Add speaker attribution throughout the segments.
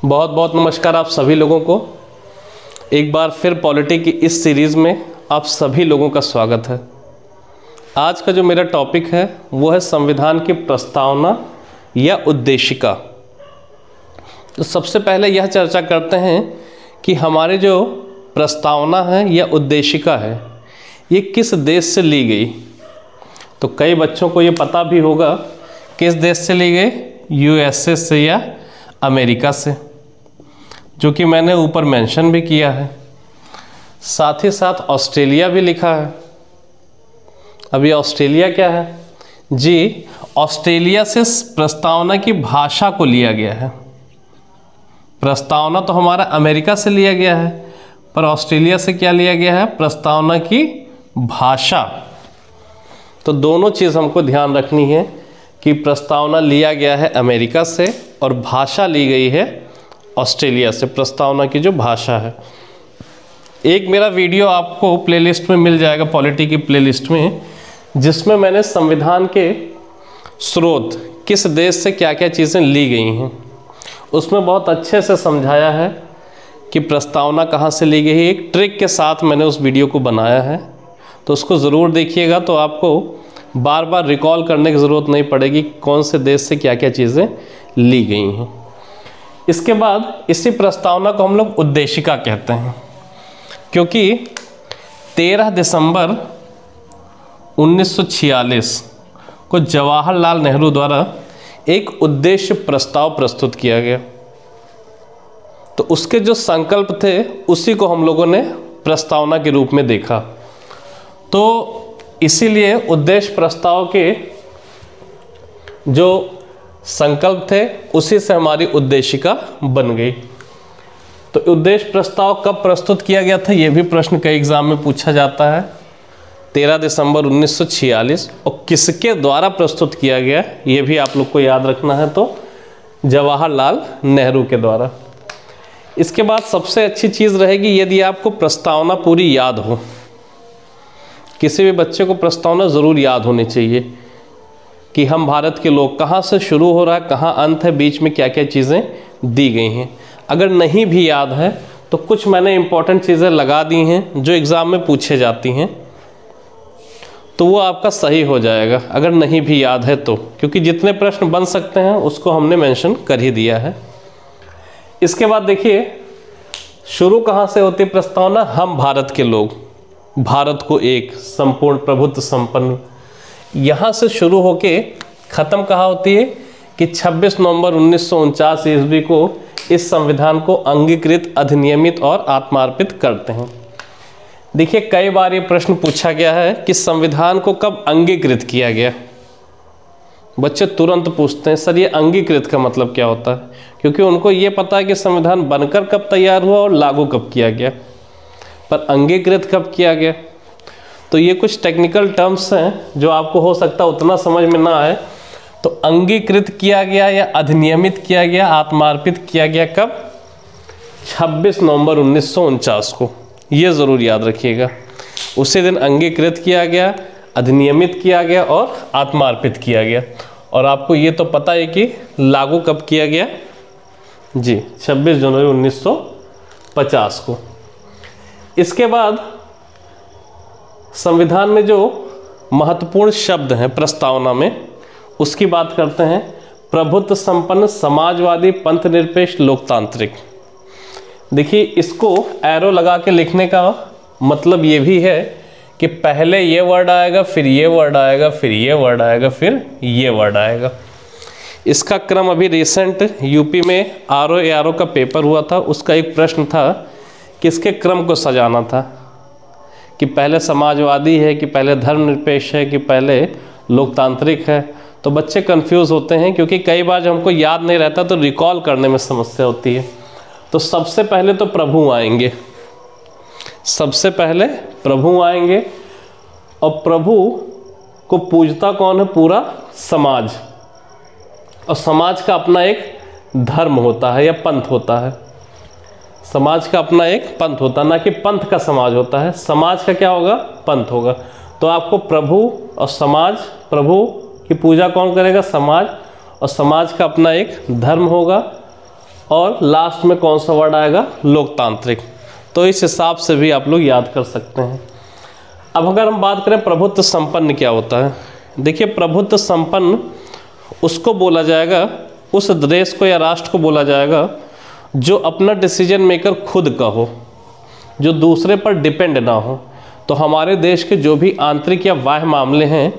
Speaker 1: बहुत बहुत नमस्कार आप सभी लोगों को। एक बार फिर पॉलिटी की इस सीरीज़ में आप सभी लोगों का स्वागत है। आज का जो मेरा टॉपिक है वो है संविधान की प्रस्तावना या उद्देशिका। तो सबसे पहले यह चर्चा करते हैं कि हमारे जो प्रस्तावना है या उद्देशिका है ये किस देश से ली गई। तो कई बच्चों को ये पता भी होगा किस देश से ली गई, यूएसए से या अमेरिका से, जो कि मैंने ऊपर मेंशन भी किया है। साथ ही साथ ऑस्ट्रेलिया भी लिखा है। अब ये ऑस्ट्रेलिया क्या है जी, ऑस्ट्रेलिया से प्रस्तावना की भाषा को लिया गया है। प्रस्तावना तो हमारा अमेरिका से लिया गया है, पर ऑस्ट्रेलिया से क्या लिया गया है, प्रस्तावना की भाषा। तो दोनों चीज़ हमको ध्यान रखनी है कि प्रस्तावना लिया गया है अमेरिका से और भाषा ली गई है ऑस्ट्रेलिया से, प्रस्तावना की जो भाषा है। एक मेरा वीडियो आपको प्लेलिस्ट में मिल जाएगा, पॉलिटी की प्लेलिस्ट में, जिसमें मैंने संविधान के स्रोत किस देश से क्या क्या चीज़ें ली गई हैं उसमें बहुत अच्छे से समझाया है कि प्रस्तावना कहाँ से ली गई है। एक ट्रिक के साथ मैंने उस वीडियो को बनाया है, तो उसको ज़रूर देखिएगा। तो आपको बार बार रिकॉल करने की ज़रूरत नहीं पड़ेगी कौन से देश से क्या क्या चीज़ें ली गई हैं। इसके बाद इसी प्रस्तावना को हम लोग उद्देशिका कहते हैं, क्योंकि 13 दिसंबर 1946 को जवाहरलाल नेहरू द्वारा एक उद्देश्य प्रस्ताव प्रस्तुत किया गया। तो उसके जो संकल्प थे उसी को हम लोगों ने प्रस्तावना के रूप में देखा। तो इसीलिए उद्देश्य प्रस्ताव के जो संकल्प थे उसी से हमारी उद्देशिका बन गई। तो उद्देश्य प्रस्ताव कब प्रस्तुत किया गया था ये भी प्रश्न कई एग्जाम में पूछा जाता है। 13 दिसंबर 1946। और किसके द्वारा प्रस्तुत किया गया ये भी आप लोग को याद रखना है, तो जवाहरलाल नेहरू के द्वारा। इसके बाद सबसे अच्छी चीज़ रहेगी यदि आपको प्रस्तावना पूरी याद हो। किसी भी बच्चे को प्रस्तावना ज़रूर याद होनी चाहिए कि हम भारत के लोग, कहाँ से शुरू हो रहा है, कहाँ अंत है, बीच में क्या क्या चीज़ें दी गई हैं। अगर नहीं भी याद है तो कुछ मैंने इंपॉर्टेंट चीज़ें लगा दी हैं जो एग्ज़ाम में पूछे जाती हैं, तो वो आपका सही हो जाएगा अगर नहीं भी याद है तो, क्योंकि जितने प्रश्न बन सकते हैं उसको हमने मेंशन कर ही दिया है। इसके बाद देखिए शुरू कहाँ से होती प्रस्तावना, हम भारत के लोग, भारत को एक संपूर्ण प्रभुत्व संपन्न, यहाँ से शुरू होके ख़त्म कहाँ होती है कि 26 नवंबर 1949 ईस्वी को इस संविधान को अंगीकृत, अधिनियमित और आत्मार्पित करते हैं। देखिए कई बार ये प्रश्न पूछा गया है कि संविधान को कब अंगीकृत किया गया। बच्चे तुरंत पूछते हैं सर ये अंगीकृत का मतलब क्या होता है, क्योंकि उनको ये पता है कि संविधान बनकर कब तैयार हुआ और लागू कब किया गया, पर अंगीकृत कब किया गया। तो ये कुछ टेक्निकल टर्म्स हैं जो आपको हो सकता है उतना समझ में ना आए। तो अंगीकृत किया गया या अधिनियमित किया गया, आत्मार्पित किया गया कब, 26 नवंबर 1949 को, ये ज़रूर याद रखिएगा। उसी दिन अंगीकृत किया गया, अधिनियमित किया गया और आत्मार्पित किया गया। और आपको ये तो पता है कि लागू कब किया गया जी, 26 जनवरी 1950 को। इसके बाद संविधान में जो महत्वपूर्ण शब्द हैं प्रस्तावना में, उसकी बात करते हैं। प्रभुत्व संपन्न, समाजवादी, पंथ निरपेक्ष, लोकतांत्रिक। देखिए इसको एरो लगा के लिखने का मतलब ये भी है कि पहले ये वर्ड आएगा, फिर ये वर्ड आएगा, फिर ये वर्ड आएगा, फिर ये वर्ड आएगा। इसका क्रम अभी रिसेंट यूपी में आरओ का पेपर हुआ था, उसका एक प्रश्न था कि इसके क्रम को सजाना था कि पहले समाजवादी है कि पहले धर्मनिरपेक्ष है कि पहले लोकतांत्रिक है। तो बच्चे कंफ्यूज होते हैं क्योंकि कई बार जब हमको याद नहीं रहता तो रिकॉल करने में समस्या होती है। तो सबसे पहले तो प्रभु आएंगे, सबसे पहले प्रभु आएंगे, और प्रभु को पूजता कौन है, पूरा समाज। और समाज का अपना एक धर्म होता है या पंथ होता है। समाज का अपना एक पंथ होता है, ना कि पंथ का समाज होता है। समाज का क्या होगा, पंथ होगा। तो आपको प्रभु और समाज, प्रभु की पूजा कौन करेगा, समाज, और समाज का अपना एक धर्म होगा और लास्ट में कौन सा वर्ड आएगा, लोकतांत्रिक। तो इस हिसाब से भी आप लोग याद कर सकते हैं। अब अगर हम बात करें प्रभुत्व संपन्न क्या होता है, देखिए प्रभुत्व संपन्न उसको बोला जाएगा, उस देश को या राष्ट्र को बोला जाएगा जो अपना डिसीजन मेकर खुद का हो, जो दूसरे पर डिपेंड ना हो। तो हमारे देश के जो भी आंतरिक या बाह्य मामले हैं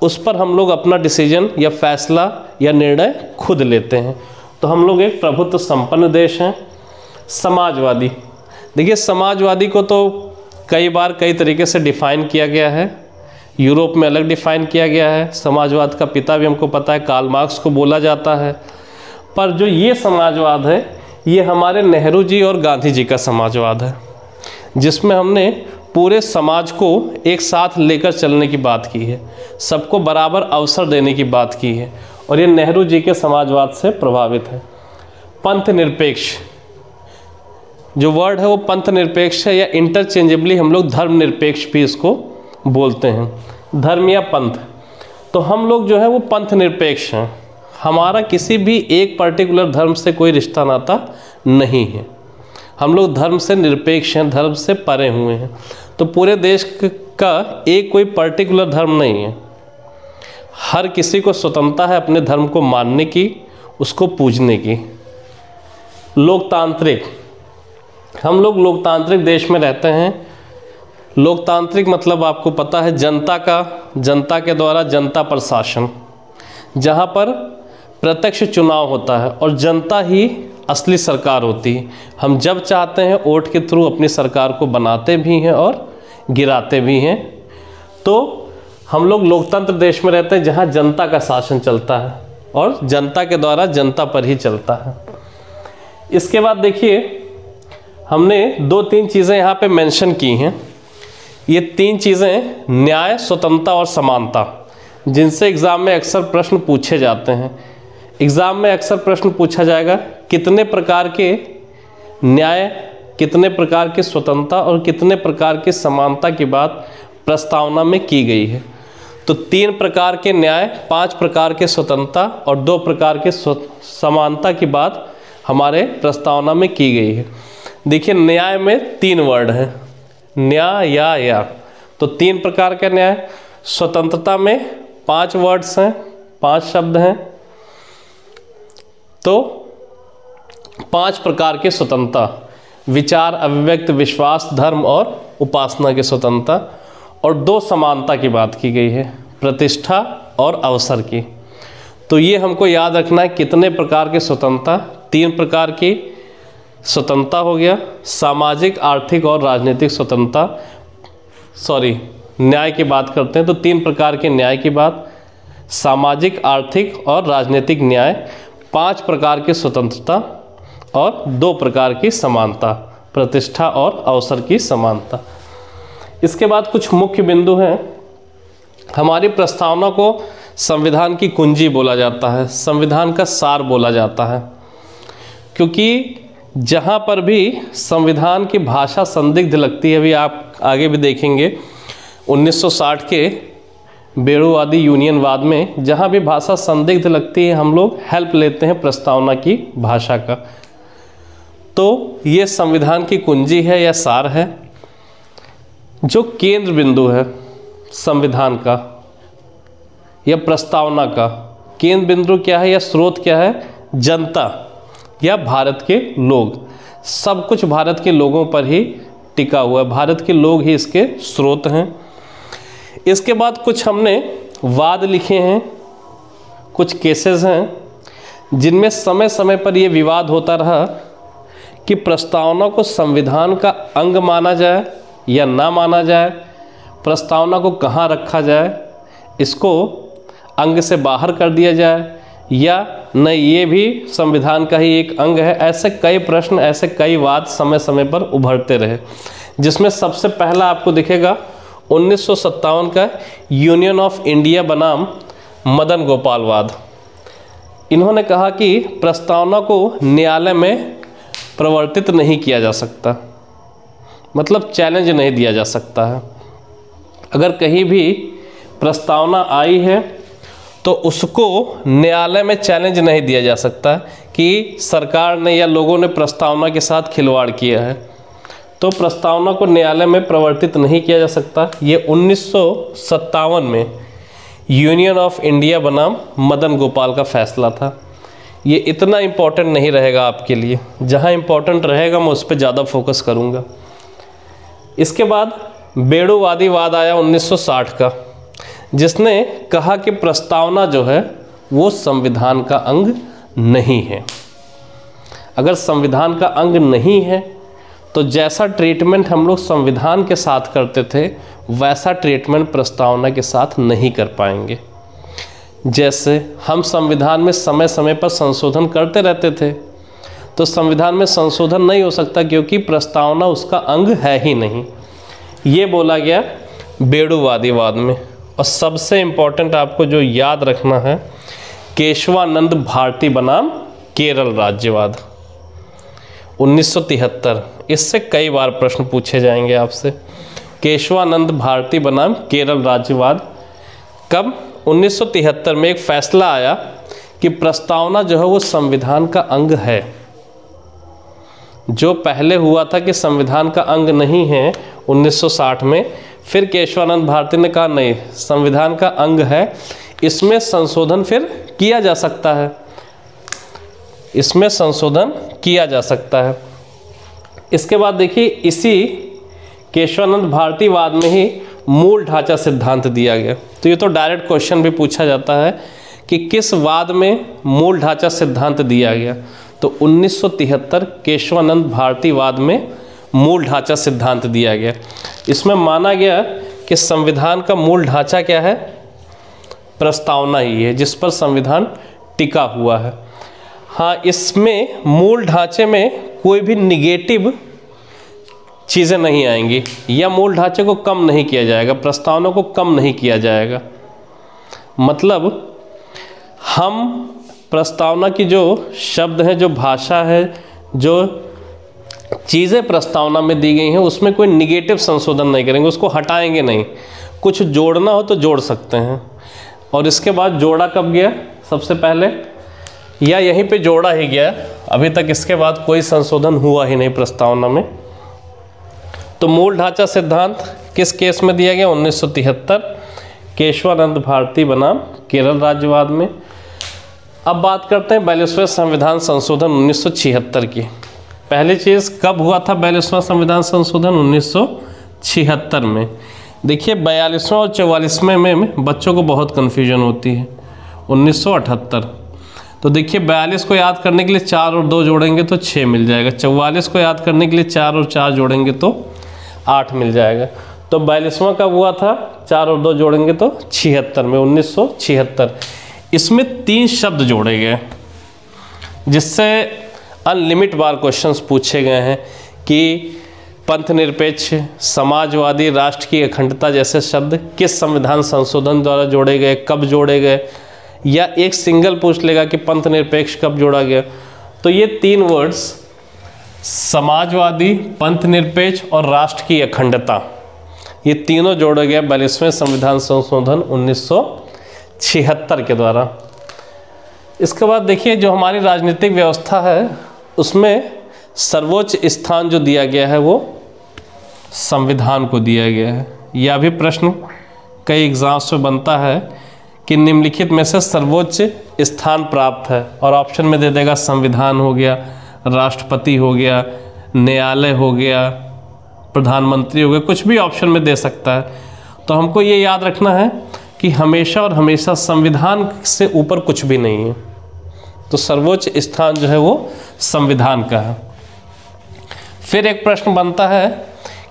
Speaker 1: उस पर हम लोग अपना डिसीजन या फैसला या निर्णय खुद लेते हैं। तो हम लोग एक प्रभुत्व संपन्न देश हैं। समाजवादी, देखिए समाजवादी को तो कई बार कई तरीके से डिफ़ाइन किया गया है। यूरोप में अलग डिफ़ाइन किया गया है। समाजवाद का पिता भी हमको पता है, कार्ल मार्क्स को बोला जाता है। पर जो ये समाजवाद है ये हमारे नेहरू जी और गांधी जी का समाजवाद है, जिसमें हमने पूरे समाज को एक साथ लेकर चलने की बात की है, सबको बराबर अवसर देने की बात की है, और ये नेहरू जी के समाजवाद से प्रभावित है। पंथ निरपेक्ष, जो वर्ड है वो पंथ निरपेक्ष है, या इंटरचेंजेबली हम लोग धर्म निरपेक्ष भी इसको बोलते हैं, धर्म या पंथ। तो हम लोग जो है वो पंथ निरपेक्ष हैं, हमारा किसी भी एक पर्टिकुलर धर्म से कोई रिश्ता नाता नहीं है, हम लोग धर्म से निरपेक्ष हैं, धर्म से परे हुए हैं। तो पूरे देश का एक कोई पर्टिकुलर धर्म नहीं है, हर किसी को स्वतंत्रता है अपने धर्म को मानने की, उसको पूजने की। लोकतांत्रिक, हम लोग लोकतांत्रिक देश में रहते हैं। लोकतांत्रिक मतलब आपको पता है जनता का, जनता के द्वारा जनता पर शासन, जहाँ पर प्रत्यक्ष चुनाव होता है और जनता ही असली सरकार होती है। हम जब चाहते हैं वोट के थ्रू अपनी सरकार को बनाते भी हैं और गिराते भी हैं। तो हम लोग लोकतंत्र देश में रहते हैं जहाँ जनता का शासन चलता है और जनता के द्वारा जनता पर ही चलता है। इसके बाद देखिए हमने 2-3 चीज़ें यहाँ पे मेंशन की हैं। ये 3 चीज़ें न्याय, स्वतंत्रता और समानता, जिनसे एग्ज़ाम में अक्सर प्रश्न पूछे जाते हैं। एग्ज़ाम में अक्सर प्रश्न पूछा जाएगा कितने प्रकार के न्याय, कितने प्रकार की स्वतंत्रता और कितने प्रकार की समानता की बात प्रस्तावना में की गई है। तो 3 प्रकार के न्याय, 5 प्रकार के स्वतंत्रता और 2 प्रकार के समानता की बात हमारे प्रस्तावना में की गई है। देखिए न्याय में 3 वर्ड हैं, न्याय या। तो 3 प्रकार के न्याय। स्वतंत्रता में 5 वर्ड्स हैं, 5 शब्द हैं। तो 5 प्रकार की स्वतंत्रता, विचार, अभिव्यक्ति, विश्वास, धर्म और उपासना की स्वतंत्रता, और 2 समानता की बात की गई है, प्रतिष्ठा और अवसर की। तो ये हमको याद रखना है कितने प्रकार की स्वतंत्रता, 3 प्रकार की स्वतंत्रता हो गया, सामाजिक, आर्थिक और राजनीतिक स्वतंत्रता, न्याय की बात करते हैं तो 3 प्रकार के न्याय की बात, सामाजिक, आर्थिक और राजनीतिक न्याय, 5 प्रकार की स्वतंत्रता और 2 प्रकार की समानता, प्रतिष्ठा और अवसर की समानता। इसके बाद कुछ मुख्य बिंदु हैं। हमारी प्रस्तावना को संविधान की कुंजी बोला जाता है, संविधान का सार बोला जाता है, क्योंकि जहाँ पर भी संविधान की भाषा संदिग्ध लगती है, अभी आप आगे भी देखेंगे 1960 के बेड़ूवादी यूनियनवाद में जहाँ भी भाषा संदिग्ध लगती है हम लोग हेल्प लेते हैं प्रस्तावना की भाषा का। तो ये संविधान की कुंजी है या सार है। जो केंद्र बिंदु है संविधान का या प्रस्तावना का, केंद्र बिंदु क्या है या स्रोत क्या है, जनता या भारत के लोग। सब कुछ भारत के लोगों पर ही टिका हुआ है, भारत के लोग ही इसके स्रोत हैं। इसके बाद कुछ हमने वाद लिखे हैं, कुछ केसेस हैं जिनमें समय समय पर यह विवाद होता रहा कि प्रस्तावना को संविधान का अंग माना जाए या ना माना जाए, प्रस्तावना को कहाँ रखा जाए, इसको अंग से बाहर कर दिया जाए या नहीं ये भी संविधान का ही एक अंग है। ऐसे कई प्रश्न, ऐसे कई वाद समय समय पर उभरते रहे, जिसमें सबसे पहला आपको दिखेगा 1957 का यूनियन ऑफ इंडिया बनाम मदन गोपाल वाद। इन्होंने कहा कि प्रस्तावना को न्यायालय में प्रवर्तित नहीं किया जा सकता, मतलब चैलेंज नहीं दिया जा सकता है। अगर कहीं भी प्रस्तावना आई है तो उसको न्यायालय में चैलेंज नहीं दिया जा सकता कि सरकार ने या लोगों ने प्रस्तावना के साथ खिलवाड़ किया है, तो प्रस्तावना को न्यायालय में प्रवर्तित नहीं किया जा सकता। ये 1957 में यूनियन ऑफ इंडिया बनाम मदन गोपाल का फैसला था। ये इतना इम्पोर्टेंट नहीं रहेगा आपके लिए, जहाँ इम्पोर्टेंट रहेगा मैं उस पर ज़्यादा फोकस करूँगा। इसके बाद बेड़ूवादी वाद आया 1960 का, जिसने कहा कि प्रस्तावना जो है वो संविधान का अंग नहीं है। अगर संविधान का अंग नहीं है तो जैसा ट्रीटमेंट हम लोग संविधान के साथ करते थे वैसा ट्रीटमेंट प्रस्तावना के साथ नहीं कर पाएंगे। जैसे हम संविधान में समय समय पर संशोधन करते रहते थे, तो संविधान में संशोधन नहीं हो सकता क्योंकि प्रस्तावना उसका अंग है ही नहीं। ये बोला गया बेड़ूवादी वाद में। और सबसे इम्पोर्टेंट आपको जो याद रखना है, केशवानंद भारती बनाम केरल राज्यवाद 1973। इससे कई बार प्रश्न पूछे जाएंगे आपसे। केशवानंद भारती बनाम केरल राज्यवाद कब? 1973 में एक फैसला आया कि प्रस्तावना जो है वो संविधान का अंग है। जो पहले हुआ था कि संविधान का अंग नहीं है 1960 में, फिर केशवानंद भारती ने कहा नहीं, संविधान का अंग है, इसमें संशोधन फिर किया जा सकता है, इसमें संशोधन किया जा सकता है। इसके बाद देखिए इसी केशवानंद भारती वाद में ही मूल ढांचा सिद्धांत दिया गया। तो ये तो डायरेक्ट क्वेश्चन भी पूछा जाता है कि किस वाद में मूल ढांचा सिद्धांत दिया गया। तो 1973 केशवानंद भारती वाद में मूल ढांचा सिद्धांत दिया गया। इसमें माना गया कि संविधान का मूल ढांचा क्या है? प्रस्तावना ही है, जिस पर संविधान टिका हुआ है। हाँ, इसमें मूल ढांचे में कोई भी निगेटिव चीज़ें नहीं आएंगी या मूल ढांचे को कम नहीं किया जाएगा, प्रस्तावना को कम नहीं किया जाएगा। मतलब हम प्रस्तावना की जो शब्द हैं, जो भाषा है, जो चीज़ें प्रस्तावना में दी गई हैं, उसमें कोई निगेटिव संशोधन नहीं करेंगे, उसको हटाएंगे नहीं। कुछ जोड़ना हो तो जोड़ सकते हैं। और इसके बाद जोड़ा कब गया? सबसे पहले या यहीं पे जोड़ा ही गया, अभी तक इसके बाद कोई संशोधन हुआ ही नहीं प्रस्तावना में। तो मूल ढांचा सिद्धांत किस केस में दिया गया? 1973 केशवानंद भारती बनाम केरल राज्यवाद में। अब बात करते हैं 42वें संविधान संशोधन 1976 की। पहली चीज़ कब हुआ था 42वां संविधान संशोधन? 1976 में। देखिए 42वें और 44वें में बच्चों को बहुत कन्फ्यूजन होती है। 1978। तो देखिए 42 को याद करने के लिए 4 और 2 जोड़ेंगे तो 6 मिल जाएगा। 44 को याद करने के लिए 4 और 4 जोड़ेंगे तो 8 मिल जाएगा। तो 42वां कब हुआ था? 4 और 2 जोड़ेंगे तो 76 में, 1976। इसमें 3 शब्द जोड़े गए जिससे अनलिमिट बार क्वेश्चंस पूछे गए हैं कि पंथ निरपेक्ष, समाजवादी, राष्ट्र की अखंडता जैसे शब्द किस संविधान संशोधन द्वारा जोड़े गए, कब जोड़े गए, या एक सिंगल पूछ लेगा कि पंथ निरपेक्ष कब जोड़ा गया। तो ये 3 वर्ड्स, समाजवादी, पंथ निरपेक्ष और राष्ट्र की अखंडता, ये तीनों जोड़े गए 42वें संविधान संशोधन 1976 के द्वारा। इसके बाद देखिए जो हमारी राजनीतिक व्यवस्था है उसमें सर्वोच्च स्थान जो दिया गया है वो संविधान को दिया गया है। यह भी प्रश्न कई एग्जाम्स में बनता है कि निम्नलिखित में से सर्वोच्च स्थान प्राप्त है, और ऑप्शन में दे देगा संविधान हो गया, राष्ट्रपति हो गया, न्यायालय हो गया, प्रधानमंत्री हो गया, कुछ भी ऑप्शन में दे सकता है। तो हमको ये याद रखना है कि हमेशा और हमेशा संविधान से ऊपर कुछ भी नहीं है। तो सर्वोच्च स्थान जो है वो संविधान का है। फिर एक प्रश्न बनता है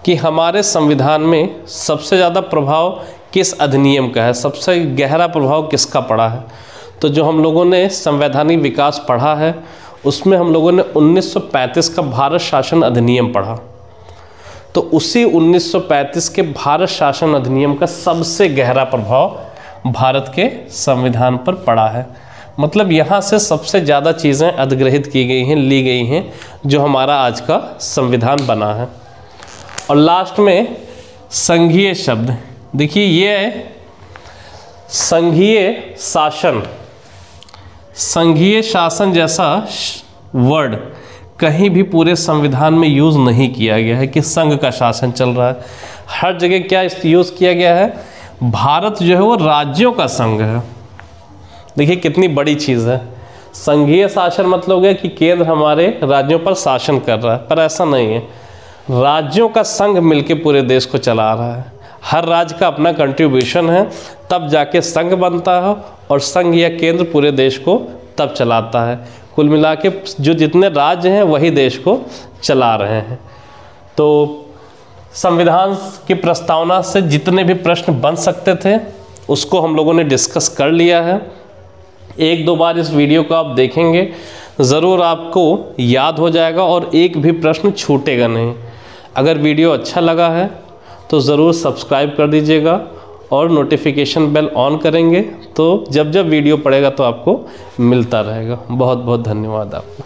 Speaker 1: कि हमारे संविधान में सबसे ज़्यादा प्रभाव किस अधिनियम का है, सबसे गहरा प्रभाव किसका पड़ा है। तो जो हम लोगों ने संवैधानिक विकास पढ़ा है उसमें हम लोगों ने 1935 का भारत शासन अधिनियम पढ़ा। तो उसी 1935 के भारत शासन अधिनियम का सबसे गहरा प्रभाव भारत के संविधान पर पड़ा है। मतलब यहाँ से सबसे ज़्यादा चीज़ें अधिग्रहित की गई हैं, ली गई हैं, जो हमारा आज का संविधान बना है। और लास्ट में संघीय शब्द, देखिए ये संघीय शासन, संघीय शासन जैसा वर्ड कहीं भी पूरे संविधान में यूज़ नहीं किया गया है कि संघ का शासन चल रहा है। हर जगह क्या यूज़ किया गया है, भारत जो है वो राज्यों का संघ है। देखिए कितनी बड़ी चीज़ है। संघीय शासन मतलब हो गया कि केंद्र हमारे राज्यों पर शासन कर रहा है, पर ऐसा नहीं है। राज्यों का संघ मिलकर पूरे देश को चला रहा है। हर राज्य का अपना कंट्रीब्यूशन है, तब जाके संघ बनता है और संघ या केंद्र पूरे देश को तब चलाता है। कुल मिला के जो जितने राज्य हैं वही देश को चला रहे हैं। तो संविधान की प्रस्तावना से जितने भी प्रश्न बन सकते थे उसको हम लोगों ने डिस्कस कर लिया है। एक दो बार इस वीडियो को आप देखेंगे ज़रूर आपको याद हो जाएगा और एक भी प्रश्न छूटेगा नहीं। अगर वीडियो अच्छा लगा है तो ज़रूर सब्सक्राइब कर दीजिएगा और नोटिफिकेशन बेल ऑन करेंगे तो जब जब वीडियो पड़ेगा तो आपको मिलता रहेगा। बहुत बहुत धन्यवाद आपका।